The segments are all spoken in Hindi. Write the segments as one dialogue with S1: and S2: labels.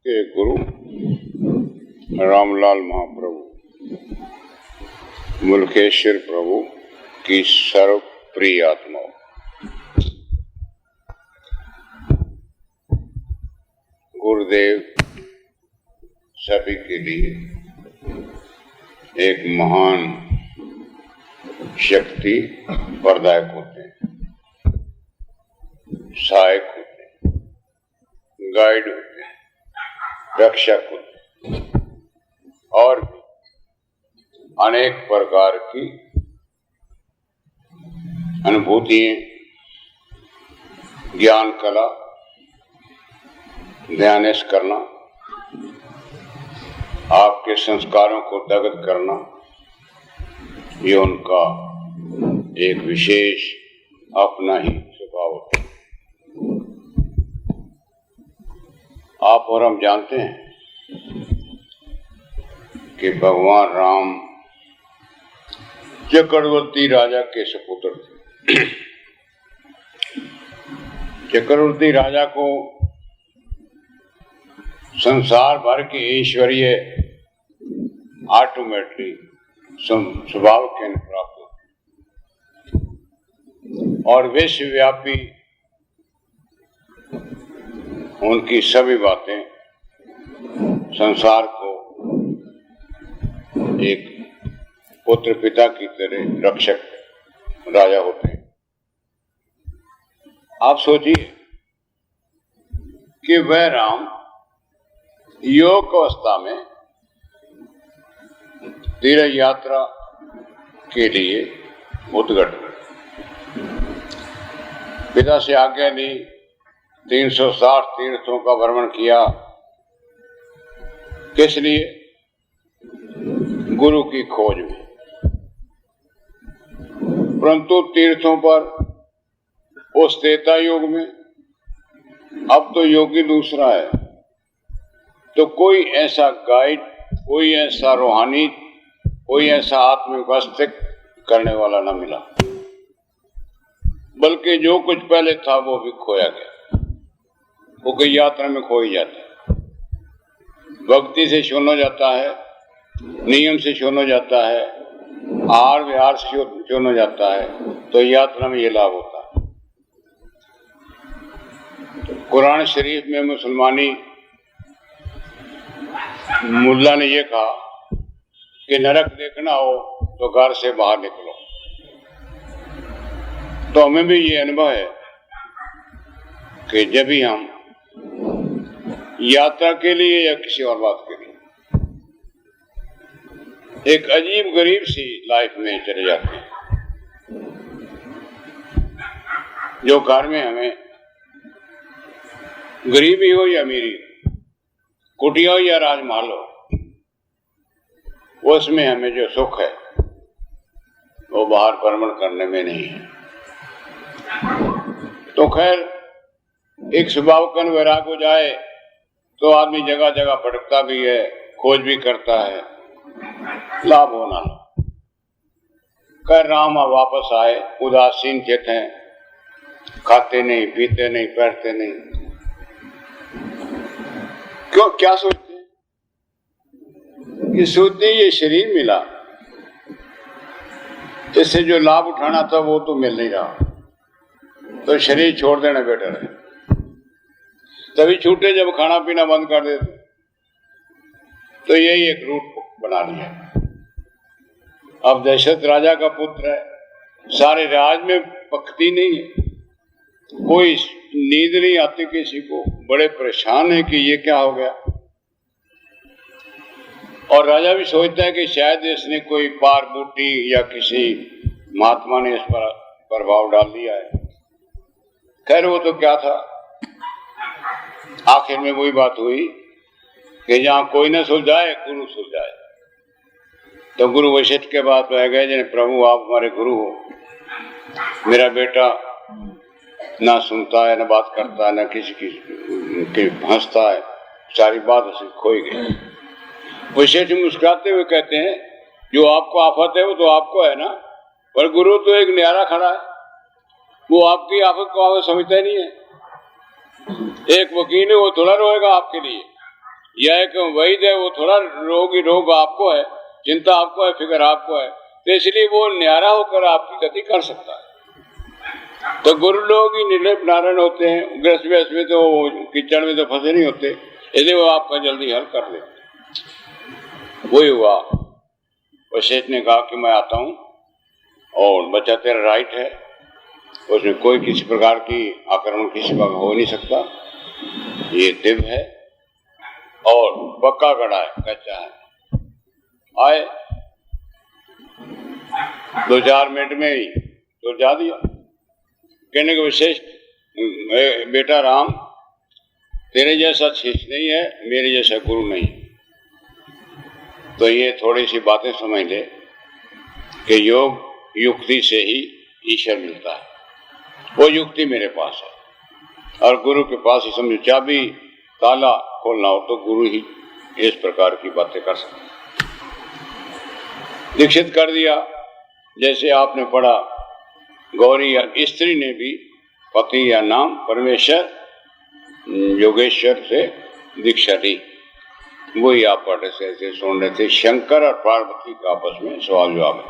S1: के गुरु रामलाल महाप्रभु मुल्केश्वर प्रभु की सर्व प्रिय आत्माओं, गुरुदेव सभी के लिए एक महान शक्ति प्रदायक होते हैं, सहायक होते हैं, गाइड होते हैं, रक्षक होते हैं और भी अनेक प्रकार की अनुभूतियां, ज्ञान कला, ध्यानेश करना, आपके संस्कारों को दग्ध करना, ये उनका एक विशेष अपना ही स्वभाव होता है। आप और हम जानते हैं कि भगवान राम चक्रवर्ती राजा के सपुत्र थे। चक्रवर्ती राजा को संसार भर के ऐश्वर्य ऑटोमेटिकली स्वभाव के प्राप्त होते और विश्वव्यापी उनकी सभी बातें संसार को एक पुत्र पिता की तरह रक्षक राजा होते हैं। आप सोचिए कि वह राम योग अवस्था में तीर्थ यात्रा के लिए उद्गट पिता से आज्ञा ली, 360 तीर्थों का भ्रमण किया। किस लिए? गुरु की खोज में। परंतु तीर्थों पर उस त्रेता युग में, अब तो योगी दूसरा है, तो कोई ऐसा गाइड, कोई ऐसा रूहानी, कोई ऐसा आत्मविकसित करने वाला न मिला, बल्कि जो कुछ पहले था वो भी खोया गया। वो कोई यात्रा में खो ही जाता है, भक्ति से शून्य हो जाता है, नियम से शून्य हो जाता है, आहार विहार से शून्य हो जाता है, तो यात्रा में ये लाभ होता है। कुरान शरीफ में मुसलमानी मुल्ला ने यह कहा कि नरक देखना हो तो घर से बाहर निकलो। तो हमें भी ये अनुभव है कि जब भी हम यात्रा के लिए या किसी और बात के लिए एक अजीब गरीब सी लाइफ में चले जाते हैं, जो घर में हमें गरीबी हो या अमीरी, कुटिया हो या राजमहल हो, उसमें हमें जो सुख है वो बाहर भ्रमण करने में नहीं है। तो खैर, एक स्वभावकन वैराग हो जाए तो आदमी जगह जगह भटकता भी है, खोज भी करता है, लाभ होना। खैर राम वापस आए, उदासीन चित हैं, खाते नहीं, पीते नहीं, पहनते नहीं। क्यों? क्या सोचते? ये सोचते ये शरीर मिला, इससे जो लाभ उठाना था वो तो मिल नहीं रहा, तो शरीर छोड़ देना बेटर है। तभी छूटे जब खाना पीना बंद कर देते, तो यही एक रूट बना लिया। अब दशरथ राजा का पुत्र है, सारे राज में पकती नहीं है, कोई नींद नहीं आती किसी को, बड़े परेशान है कि ये क्या हो गया। और राजा भी सोचता है कि शायद इसने कोई पार बूटी या किसी महात्मा ने इस पर प्रभाव डाल दिया है। खैर वो तो क्या था, आखिर में वही बात हुई कि जहां कोई न सुलझाए गुरु सुलझाए। तो गुरु वशिष्ठ के बाद रह गए, जिन्हें प्रभु आप हमारे गुरु हो, मेरा बेटा ना सुनता है, ना बात करता है, ना किसी की हंसता है, सारी बात उसे खोई गई। वशिष्ठ मुस्कुराते हुए कहते हैं, जो आपको आफत है वो तो आपको है ना, पर गुरु तो एक न्यारा खड़ा है, वो आपकी आफत को आफत समझता ही नहीं है। एक वकील है, वो थोड़ा रोएगा आपके लिए, यह है कि वैद है वो थोड़ा रोग आपको है, चिंता आपको है, फिक्र आपको है, तो इसलिए वो न्यारा होकर आपकी गति कर सकता है। तो गुरु लोग ही निर्लेप नारायण होते हैं, ग्रस्त व्यस्त में तो कीचड़ में तो फंसे नहीं होते, इसलिए वो आपका जल्दी हल कर देते। वही हुआ, वशिष्ठ ने कहा कि मैं आता हूँ और बच्चा तेरा राइट है, उसमें कोई किसी प्रकार की आक्रमण किसी पर हो नहीं सकता, ये दिव्य है और पक्का गड़ा है, कच्चा है। आए 2-4 मिनट में ही तो जा दिया। कहने के विशेष बेटा राम, तेरे जैसा शिष्य नहीं है, मेरे जैसा गुरु नहीं। तो ये थोड़ी सी बातें समझ ले कि योग युक्ति से ही ईश्वर मिलता है, वो युक्ति मेरे पास है और गुरु के पास ही समझो चाबी ताला खोलना हो तो गुरु ही इस प्रकार की बातें कर सकते। दीक्षित कर दिया, जैसे आपने पढ़ा, गौरी या स्त्री ने भी पति या नाम परमेश्वर योगेश्वर से दीक्षा ली। वही आप पढ़ रहे थे, सुन रहे थे, शंकर और पार्वती का आपस में सवाल जवाब है,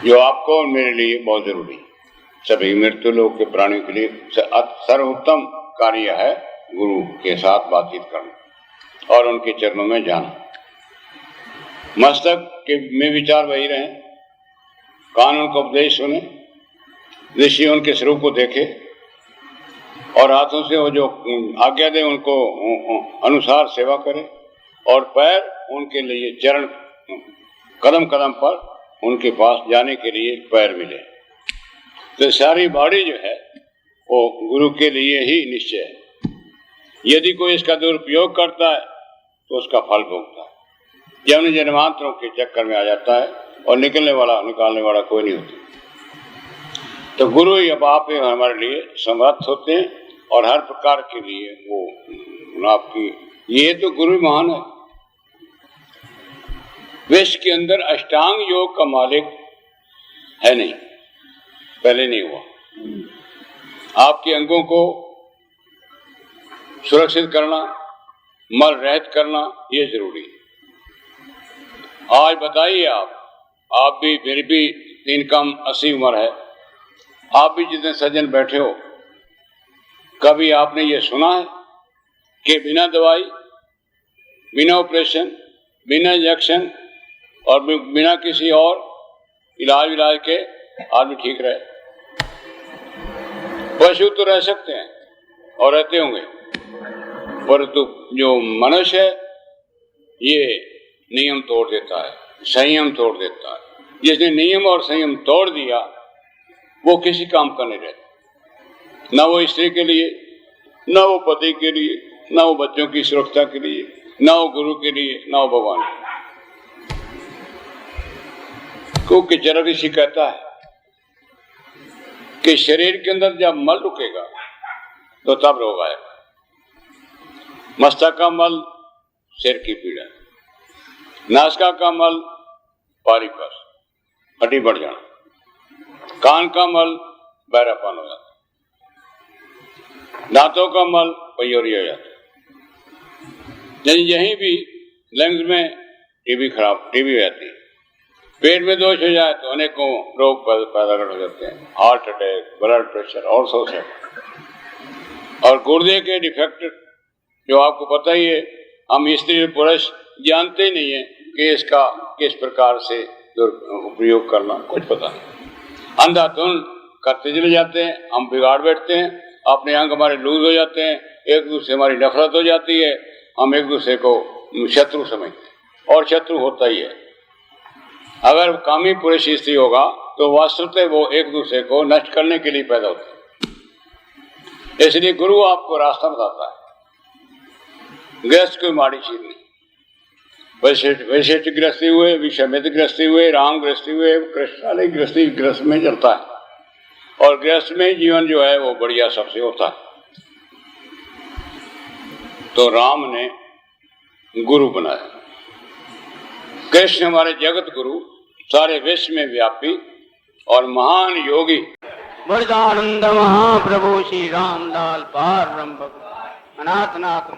S1: जो आपको और मेरे लिए बहुत जरूरी है। सभी मृत्यु लोक के प्राणियों के लिए सर्वोत्तम कार्य है गुरु के साथ बातचीत करना और उनके चरणों में जाना। मस्तक के में विचार वही रहे, कान उनका उपदेश सुने, ऋषि उनके स्वरूप को देखे और हाथों से वो जो आज्ञा दे उनको अनुसार सेवा करे और पैर उनके लिए चरण कदम कदम पर उनके पास जाने के लिए पैर मिले। तो सारी बॉडी जो है वो गुरु के लिए ही निश्चय है। यदि कोई इसका दुरुपयोग करता है तो उसका फल भोगता है, जन्म जन्मांतरों के चक्कर में आ जाता है और निकालने वाला कोई नहीं होता। तो गुरु ही अब आप हमारे लिए समर्थ होते हैं और हर प्रकार के लिए वो आपकी, ये तो गुरु महान है। विश्व के अंदर अष्टांग योग का मालिक है नहीं, पहले नहीं हुआ। आपके अंगों को सुरक्षित करना, मल रहित करना, ये जरूरी है। आज बताइए, आप भी, मेरी भी 3 कम 80 उम्र है, आप भी जितने सज्जन बैठे हो, कभी आपने ये सुना है कि बिना दवाई, बिना ऑपरेशन, बिना इंजेक्शन और बिना किसी और इलाज के आदमी ठीक रहे? पशु तो रह सकते हैं और रहते होंगे, परंतु जो मनुष्य है ये नियम तोड़ देता है, संयम तोड़ देता है। जिसने नियम और संयम तोड़ दिया वो किसी काम का नहीं रहता, ना वो स्त्री के लिए, ना वो पति के लिए, ना वो बच्चों की सुरक्षा के लिए, ना वो गुरु के लिए, ना वो भगवान के लिए। क्योंकि चरक ऋषि कहता है कि शरीर के अंदर जब मल रुकेगा तो तब रोग आएगा। मस्तक का मल सिर की पीड़ा, नासिका का मल पारिपस हड्डी बढ़ जाना, कान का मल बहरापन हो जाता, दांतों का मल पयोरी हो जाता, यानी यहीं भी लंग्स में टीबी हो जाती है। पेट में दोष हो जाए तो अनेकों रोग पैदा हो जाते हैं, हार्ट अटैक, ब्लड प्रेशर और सो से। और गुर्दे के डिफेक्ट जो आपको पता ही है, हम स्त्री पुरुष जानते ही नहीं है कि इसका किस प्रकार से उपयोग करना, कुछ पता नहीं। अंधाधुंध करते चले जाते हैं, हम बिगाड़ बैठते हैं, अपने अंग हमारे लूज हो जाते हैं, एक दूसरे से हमारी नफरत हो जाती है, हम एक दूसरे को शत्रु समझते हैं और शत्रु होता ही है। अगर कामी पुरुष स्त्री होगा तो वास्तवतः वो एक दूसरे को नष्ट करने के लिए पैदा होते हैं। इसलिए गुरु आपको रास्ता बताता है। गृहस्थ कोई माड़ी चीज नहीं। वैशिष्ट गृहस्थी हुए, विश्वामित्र गृहस्थी हुए, राम गृहस्थी हुए, कृष्ण गृहस्थी गृहस्थ में चलता है और गृहस्थ में जीवन जो है वो बढ़िया सबसे होता है। तो राम ने गुरु बनाया, कृष्ण हमारे जगत गुरु, सारे विश्व में व्यापी और महान योगी। वरदानंद महाप्रभु श्री रामलाल पार ब्रह्म अनाथनाथ।